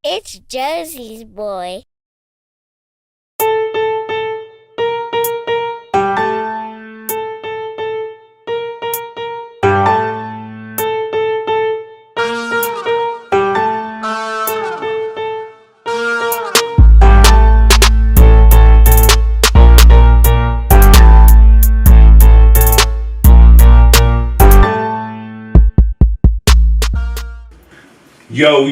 It's Josie's boy.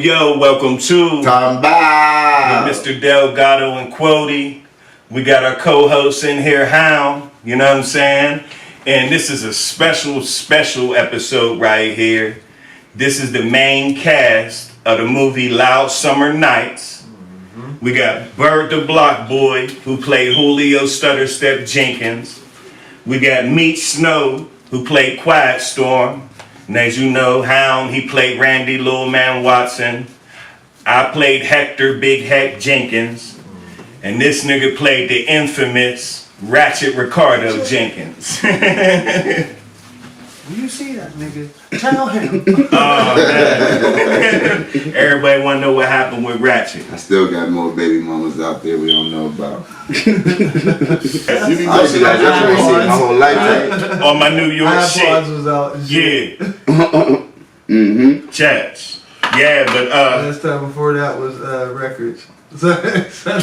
Yo, welcome to Talkin Bout with Mr. Delgado and Qwodie. We got our co-hosts in here, Hound, you know what I'm saying? And this is a special episode right here. This is the main cast of the movie Loud Summer Nights. We got Bird the Block Boy, who played Julio Stutter Step Jenkins. We got Meat Snow, who played Quiet Storm. And as you know, Hound, he played Randy Little Man Watson. I played Hector Big Heck Jenkins. And this nigga played the infamous Ratchet Ricardo Jenkins. Will you see that nigga? Tell him. Oh, man. Everybody want to know what happened with Ratchet. I still got more baby mamas out there we don't know about. I see that my whole lifetime. On my New York shit. Was out and shit. Yeah. Chats. Yeah, but last time before that was records. So, I'm fucking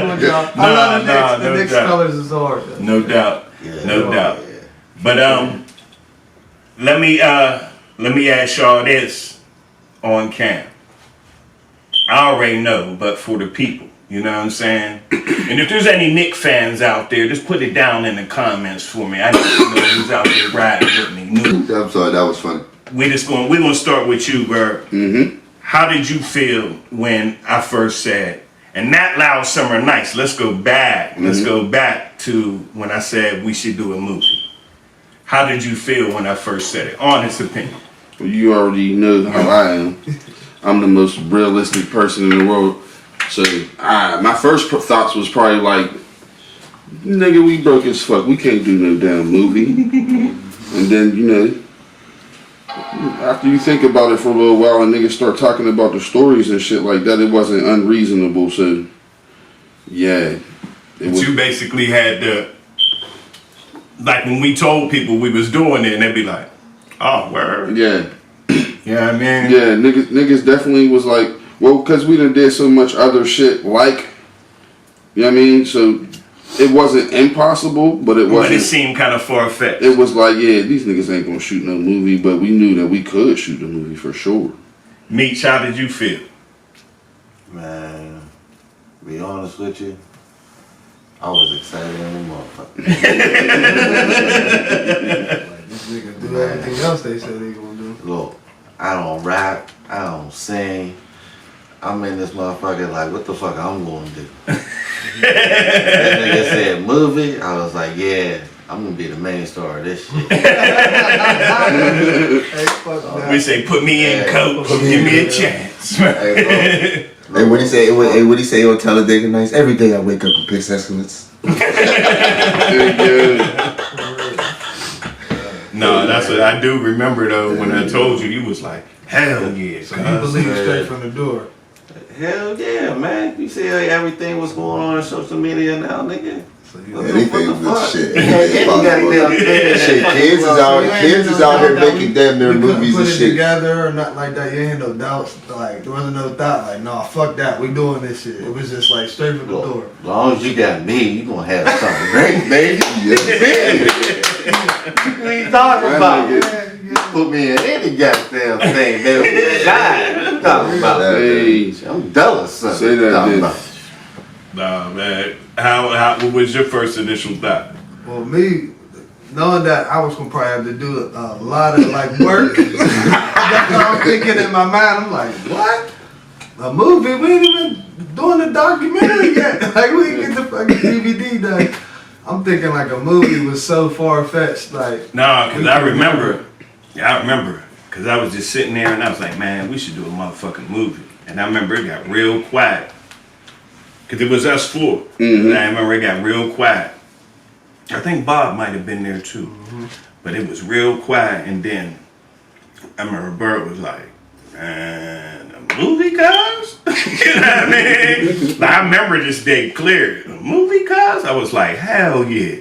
with y'all. I love the Knicks colors is hard. No doubt. Yeah. No doubt. Yeah. But let me ask y'all this on cam. I already know, but for the people, you know what I'm saying? And if there's any Knick fans out there, just put it down in the comments for me. I need to know who's out there riding with me. I'm sorry, that was funny. We're gonna start with you, Bird. Mm-hmm. How did you feel when I first said, and not Loud Summer Nights, let's go back. Let's go back to when I said we should do a movie. How did you feel when I first said it? Honest opinion. Well, you already know how I am. I'm the most realistic person in the world. So my first thoughts was probably like, nigga, we broke as fuck. We can't do no damn movie. And then, you know, after you think about it for a little while and niggas start talking about the stories and shit like that, it wasn't unreasonable. So, yeah. You basically had the, like when we told people we was doing it and they'd be like, oh, word. Yeah. You know what I mean? Yeah, niggas definitely was like, well, because we done did so much other shit like, you know what I mean? So it wasn't impossible, but it wasn't. But it seemed kind of far-fetched. It was like, yeah, these niggas ain't gonna shoot no movie, but we knew that we could shoot the movie for sure. Meech, how did you feel? Man, to be honest with you, I was excited in the motherfucker. Like, this nigga do everything else they said they gonna do. Look, I don't rap, I don't sing. I'm in this motherfucker like, what the fuck I'm gonna do? That nigga said movie, I was like, yeah, I'm gonna be the main star of this shit. Hey, fuck that. We say, put me in, coach. Give me a chance. Hey, what he say? What he say on Talladega Nights? Every day I wake up and pick excellence. No, that's what I do remember though. When I told you, you was like, hell yeah. So you believe straight from the door. Hell yeah, man. You see everything what's going on social media now, nigga? So you Anything good shit. Yeah, Anything possible. Shit, kids is out here making damn near movies put and it shit. together or not like that. You ain't had no doubts. Like there wasn't no thought. Like nah, fuck that. We doing this shit. It was just like straight from the door. As long as you got me, you gonna have something great, baby. Yes. What are you talking about? You put me in any goddamn thing, baby. What you talking about? Hey, I'm dull or something. say that, Talking bitch. about. Nah, man. What was your first initial thought? Well, me knowing that I was gonna probably have to do a lot of like work. That's what I'm thinking in my mind. I'm like, what? A movie? We ain't even doing a documentary yet. Like we ain't get the fucking DVD done. I'm thinking like a movie was so far fetched. Like Nah, cause I remember. Cause I was just sitting there and I was like, man, we should do a motherfucking movie. And I remember it got real quiet. Cause it was us four. And I remember it got real quiet. I think Bob might have been there too. But it was real quiet and then I remember Bert was like, man, a movie, cuz? You know what I mean? Like, I remember this day clear. A movie, cuz? I was like, hell yeah.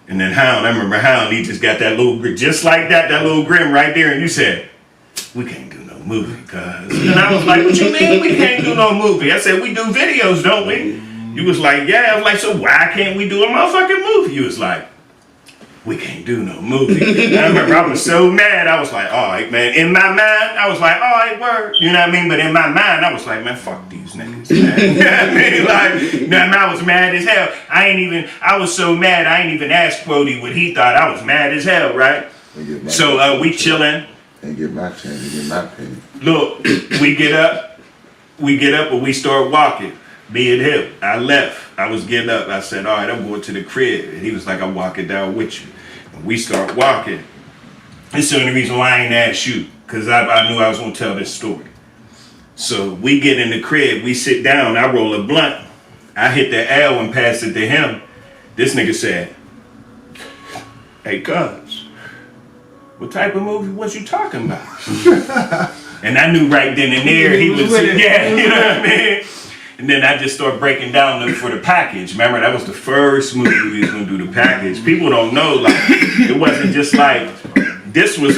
And then Hound, I remember Hound, he just got that little grin, just like that little grin right there, and you said, we can't do no movie, cuz. And I was like, what you mean we can't do no movie? I said, we do videos, don't we? You was like, yeah. I was like, so why can't we do a motherfucking movie? You was like, we can't do no movie. I remember I was so mad. I was like, all right, man. In my mind, I was like, all right, word. You know what I mean? But in my mind, I was like, man, fuck these niggas, man. You know what I mean? Like, you know, I was mad as hell. I was so mad, I ain't even asked Qwodie what he thought. I was mad as hell, right? So we chilling. And get my change, and get my pay. Look, we get up, and we start walking. Me and him. I left. I was getting up. I said, all right, I'm going to the crib. And he was like, I'm walking down with you. And we start walking. It's the only reason why I ain't asked you, because I knew I was going to tell this story. So we get in the crib. We sit down. I roll a blunt. I hit the L and pass it to him. This nigga said, hey, cuz, what type of movie was you talking about? And I knew right then and there he was, yeah, you know what I mean? And then I just started breaking down for the package. Remember, that was the first movie we was gonna do, the package. People don't know, like, it wasn't just like, this was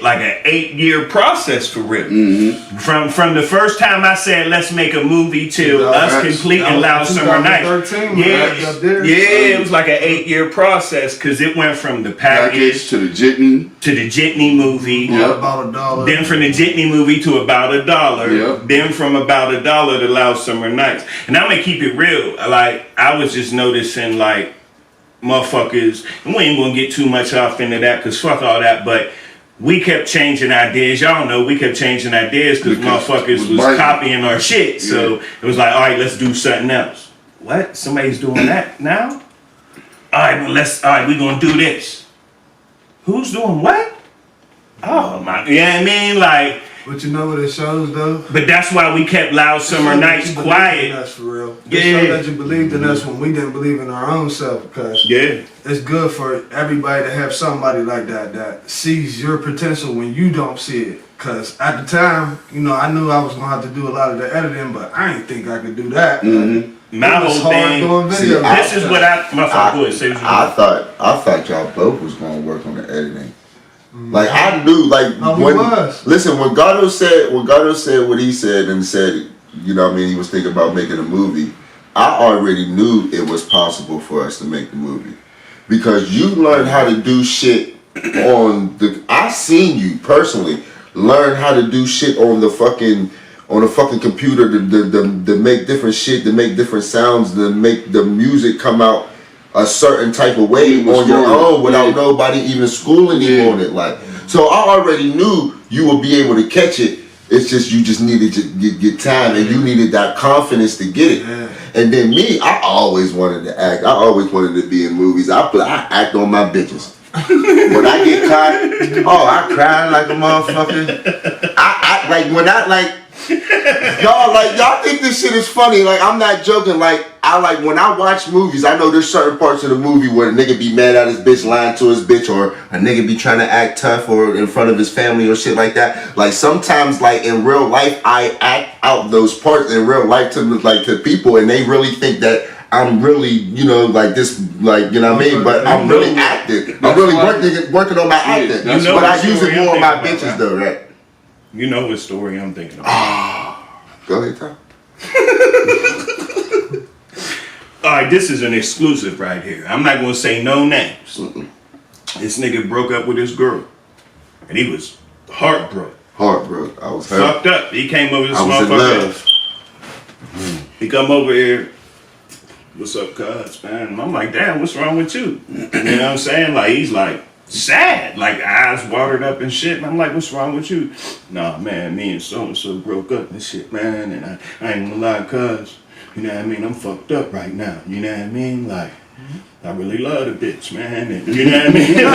like an 8-year process for real. Mm-hmm. From the first time I said, let's make a movie till us completing Loud Summer Nights. It was like an 8-year process, because it went from the package to the Jitney movie. Yep. About $1. Then from the Jitney movie to about $1. Yep. Then from about $1 to Loud Summer Nights. And I'm gonna keep it real. Like, I was just noticing, like, motherfuckers, and we ain't gonna get too much off into that, because fuck all that, but we kept changing ideas. Y'all know we kept changing ideas because motherfuckers was copying our shit. So it was like, all right, let's do something else. What? Somebody's doing that now? All right, we gonna do this. Who's doing what? Oh my, you know what I mean? Like, but you know what it shows though? But that's why we kept Loud Summer Nights quiet. Us for real. It showed that you believed in us when we didn't believe in our own self, because it's good for everybody to have somebody like that sees your potential when you don't see it. Because at the time, you know, I knew I was gonna have to do a lot of the editing, but I didn't think I could do that. Mm-hmm. My whole thing. This is what I thought y'all both was gonna work on the editing. Like, I knew, like, when Gato said what he said and said, you know what I mean, he was thinking about making a movie, I already knew it was possible for us to make the movie. Because you learned how to do shit I seen you personally learn how to do shit on the fucking computer to make different shit, to make different sounds, to make the music come out a certain type of way on your own without nobody even schooling you on it. Like, so I already knew you would be able to catch it. It's just you just needed to get time, and you needed that confidence to get it. And then me, I always wanted to act. I always wanted to be in movies. I act on my bitches. When I get caught, I cry like a motherfucker. I like when I like. Y'all think this shit is funny. Like, I'm not joking. Like, when I watch movies, I know there's certain parts of the movie where a nigga be mad at his bitch, lying to his bitch, or a nigga be trying to act tough or in front of his family or shit like that. Like, sometimes, like, in real life, I act out those parts in real life to people, and they really think that I'm really, you know, like this, like, you know what I mean? But I'm really acting. I'm really working on my acting. But I use it more on my bitches, though, right? You know what story I'm thinking about. Go ahead, Tom. Alright, this is an exclusive right here. I'm not going to say no names. This nigga broke up with his girl. And he was heartbroken. I was hurt. Fucked up. He came over this motherfucker. He come over here. What's up, cuz, man? And I'm like, damn, what's wrong with you? You know what I'm saying? Like, he's like, sad, like eyes watered up and shit. And I'm like, what's wrong with you? Nah, man, me and so-and-so broke up and shit, man. And I ain't gonna lie, cuz, you know what I mean? I'm fucked up right now. You know what I mean? Like, I really love the bitch, man. And, you know what I mean?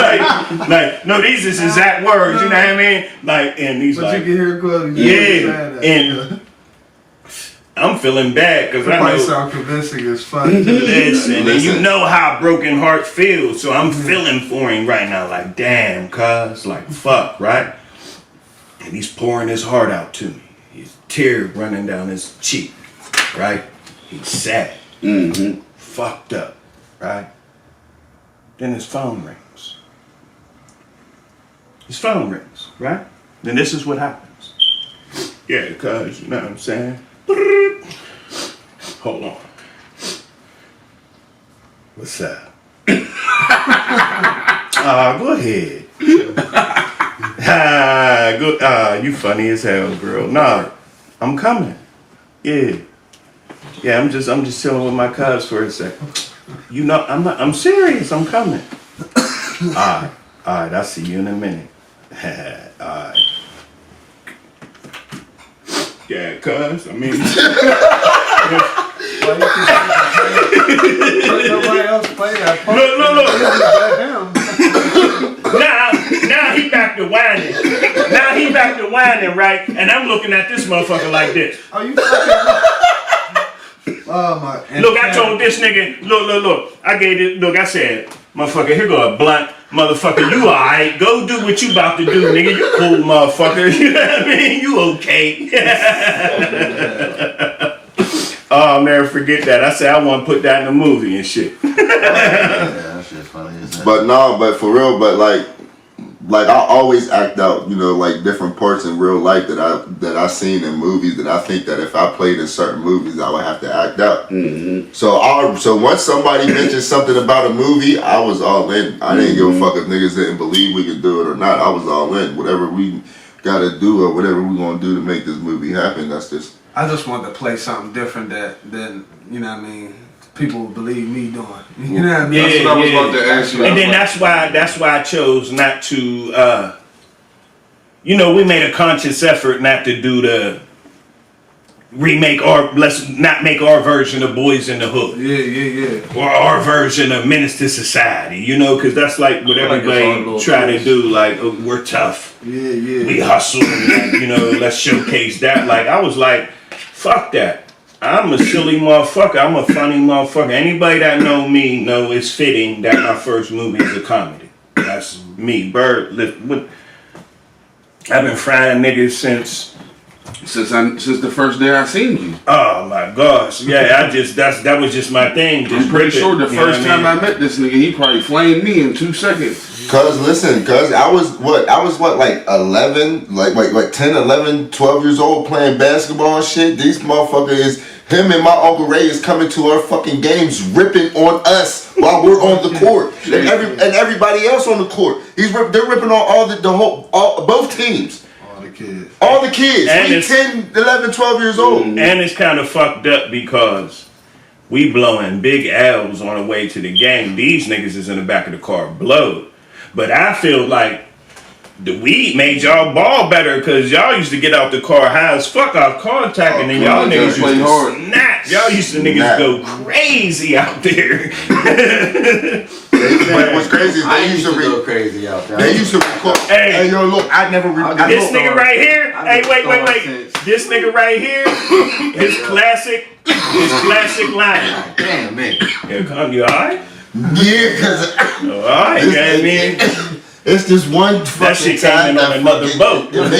like, no, these is exact words, you know what I mean? Like, and he's but like, you can hear Qwodie. I'm feeling bad because I Probably know. sound convincing as fuck. too. Listen, and you know how broken heart feels, so I'm feeling for him right now. Like, damn, cuz, like, fuck, right? And he's pouring his heart out to me. His tear running down his cheek, right? He's sad, fucked up, right? Then his phone rings. His phone rings, right? Then this is what happens. Yeah, cuz, you know what I'm saying? Hold on. What's up? Go ahead. You funny as hell, girl. Nah, I'm coming. Yeah. Yeah, I'm just chilling with my cuz for a second. You know, I'm serious, I'm coming. Alright, I'll see you in a minute. Alright. Yeah, cuz, I mean Nobody else play that. Look. Now he back to whining. Now he back to whining, right? And I'm looking at this motherfucker like this. Are you fucking? Oh my. Look, I told this nigga, look. I said, motherfucker, here go a blunt. Motherfucker, you alright. Go do what you about to do, nigga. You cool, motherfucker. You know what I mean? You okay. Oh, I'll never forget that. I said I want to put that in a movie and shit. Yeah, that shit's funny as hell. But for real, like I always act out, you know, like different parts in real life that I seen in movies that I think that if I played in certain movies I would have to act out. So once somebody mentioned something about a movie, I was all in. I didn't give a fuck if niggas didn't believe we could do it or not. I was all in. Whatever we gotta do or whatever we gonna do to make this movie happen, that's just. I just wanted to play something different than you know what I mean. People would believe me doing. You know what I mean? That's what I was about to ask you. And then that's why I chose not to. We made a conscious effort not to do the remake or let's not make our version of Boys in the Hood. Yeah. Or our version of Menace to Society, because that's like what everybody try to do. Like, oh, we're tough. Yeah. We hustle. Let's showcase that. Like, I was like, fuck that. I'm a silly motherfucker. I'm a funny motherfucker. Anybody that know me know it's fitting that my first movie is a comedy. That's me. I've been frying niggas since the first day I seen you. Oh my gosh. Yeah, that was just my thing. I'm pretty sure the first time I met this nigga, he probably flamed me in 2 seconds. Cuz I was like 11, like 10, 11, 12 years old playing basketball and shit. These motherfuckers him and my Uncle Ray is coming to our fucking games ripping on us while we're on the court. And everybody else on the court. They're ripping on both teams. All the kids. And we 10, 11, 12 years old. And it's kind of fucked up because we blowing big L's on the way to the game. These niggas is in the back of the car blowed. But I feel like the weed made y'all ball better because y'all used to get out the car high as fuck off contact and then y'all niggas used to snatch. Y'all used to niggas go crazy out there. But what's crazy is I used to go crazy out there. They used to record. Hey, yo, look, I never. This nigga right here. Hey, wait. This nigga right here. His classic line. Damn, man. Yeah, come, you alright? Yeah, cause. Alright, you know what I mean? It's just one fucking that shit came in on another boat. What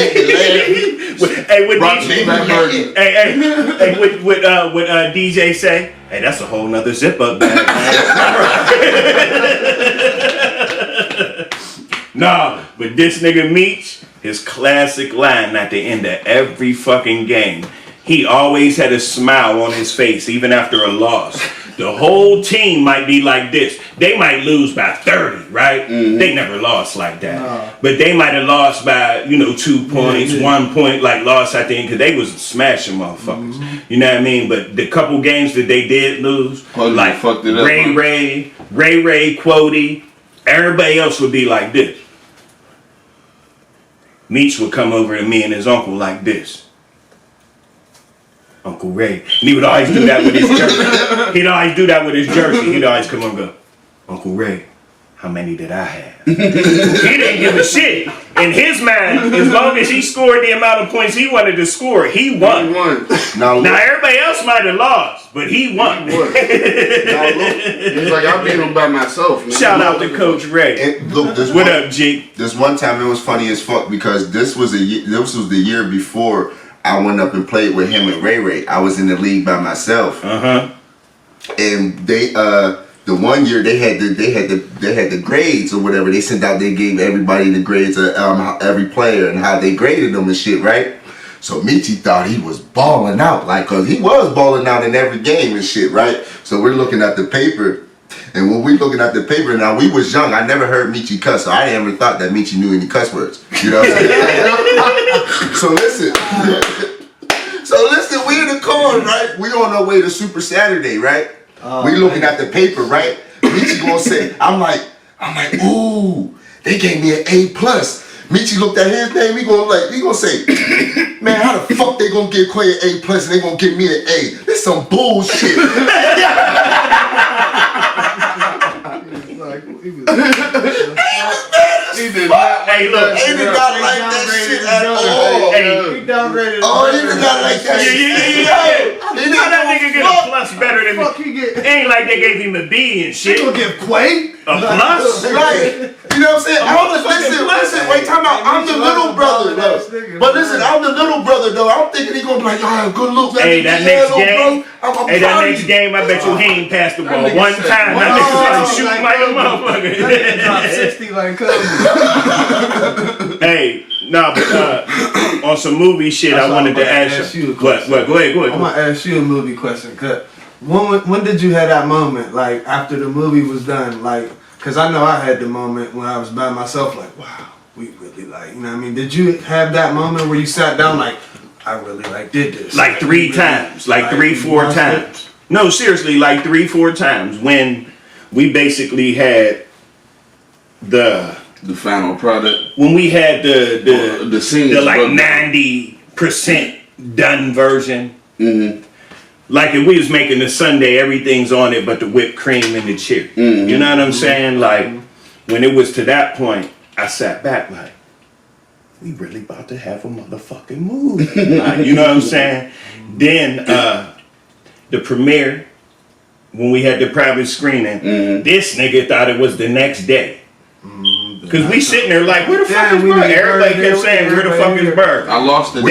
DJ say? Hey, that's a whole nother zip up bag, man. Nah, but this nigga Meech, his classic line at the end of every fucking game, he always had a smile on his face, even after a loss. The whole team might be like this. They might lose by 30, right? Mm-hmm. They never lost like that. No. But they might have lost by, 2 points, 1 point, like lost, I think, because they was smashing motherfuckers. Mm-hmm. You know what I mean? But the couple games that they did lose, like Ray, Qwodie, everybody else would be like this. Meech would come over to me and his uncle like this. Uncle Ray. And he would always do that with his jersey. He'd always come on and go, Uncle Ray, how many did I have? He didn't give a shit. In his mind, as long as he scored the amount of points he wanted to score, he won. Now everybody else might have lost, but he won. He's like, I beat him by myself. Man. Shout out to Coach Ray. And look, What up, G? This one time it was funny as fuck because this was the year before I went up and played with him and Ray Ray. I was in the league by myself. And they the one year they had the grades or whatever. They sent out, they gave everybody the grades of every player and how they graded them and shit, right? So Michi thought he was balling out, like, cause he was balling out in every game and shit, right? So we're looking at the paper, and when we looking at the paper, now we was young. I never heard Michi cuss, so I never thought that Michi knew any cuss words. You know what I'm saying? So listen, we in the car, right? We on our way to Super Saturday, right? We looking at the paper, right? Michi gonna say, I'm like, ooh, they gave me an A+. Michi looked at his name, he gonna say, man, how the fuck they gonna give Quay an A+ and they gonna give me an A? This some bullshit. He did not. Hey, look. He did not like that shit at all. Hey, He downgraded. Oh, he did not like that shit. yeah. How that nigga get a plus better than me? Fuck you get. It ain't like they gave him a B and They shit. gonna give Quay A plus? Right. You know what I'm saying? Listen, wait, time out. I'm the little brother, though. But listen, I'm the little brother, though. I'm thinking he gonna be like, oh, good look. Hey, that next game, I bet you he ain't passed the ball one time. That nigga started shooting like a motherfucker. Top 60 like Kobe. Hey, no, but on some movie shit, I wanted to ask you. What? Go ahead. I'm gonna ask you a movie question. Cause when did you have that moment, like after the movie was done, like? Cause I know I had the moment when I was by myself, like, wow, we really like, you know what I mean? Did you have that moment where you sat down, like, I really like did this? Like three times, like 3-4 times. No, seriously, like 3-4 times when we basically had the final product. When we had the scenes, the like 90% done version. Mm-hmm. Like if we was making the sundae, everything's on it but the whipped cream and the cherry. Mm-hmm. You know what I'm saying? Like when it was to that point, I sat back like, we really about to have a motherfucking movie. You know what I'm saying? Then the premiere, when we had the private screening, this nigga thought it was the next day. Cause we sitting there like, where the fuck is Bird? Everybody kept saying, where the fuck is Bird? I lost it.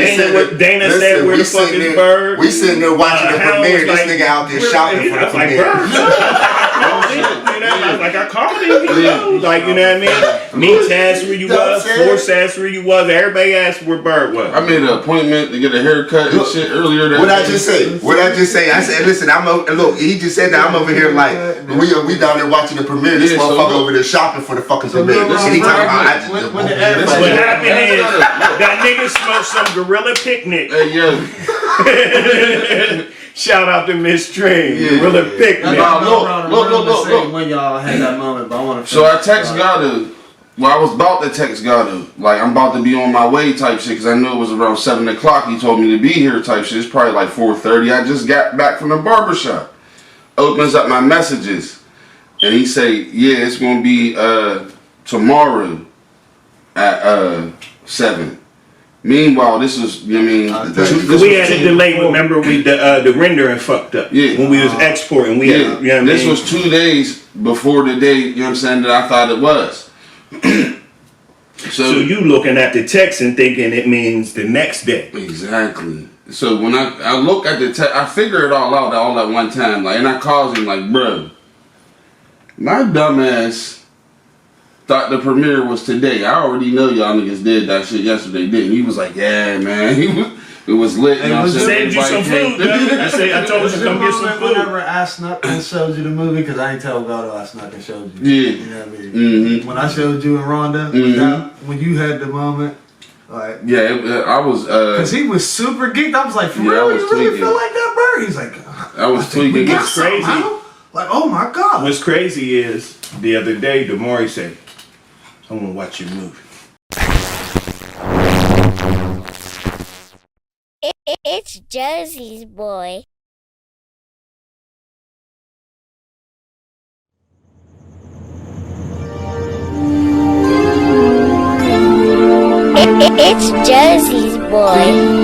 Dana said, where the fuck is Bird? We sitting there watching the premiere. This nigga out there shopping for the premiere. I was like, I called him. Like, you know what I mean? Me asked where you was. Force asked where you was. Everybody asked where Bird was. I made an appointment to get a haircut and shit earlier that What I just say? I said, listen, look, he just said that I'm over here like, we down there watching the premiere. This motherfucker over there shopping for the fucking premiere. What happened is that nigga smoked some Gorilla Picnic. Hey, yo. Shout out to Miss Train. Gorilla Picnic. Look. When y'all had that moment, but I want to. So I text Gado. Well, I was about to text Gado. Like, I'm about to be on my way type shit, because I knew it was around 7 o'clock. He told me to be here type shit. It's probably like 4:30. I just got back from the barbershop. Opens up my messages. And he say, yeah, it's going to be tomorrow at 7. Meanwhile, this was, you know what I mean? We had a delay. Remember, the rendering fucked up. Yeah. When we was exporting, we had, you know what I mean? This was 2 days before the day, you know what I'm saying, that I thought it was. So you looking at the text and thinking it means the next day. Exactly. So when I look at the text, I figure it all out all at one time. Like, and I calls him like, bro, my dumb ass thought the premiere was today. I already know y'all niggas did that shit yesterday, didn't he? Was like, yeah, man. It was lit. Hey, saved you some food, I told you to come get some food. Whenever I snuck and showed you the movie, because I ain't tell Gado I snuck and showed you. Yeah. You know what I mean? Mm-hmm. When I showed you and Rhonda, when you had the moment, like. Yeah, I was. Because he was super geeked. I was like, for real? You really feel like that, Bird? He's like, I was tweaking. What's crazy? Like, oh my God. What's crazy is the other day, Damari said, I want to watch your movie. It's Josie's boy. It's Josie's boy.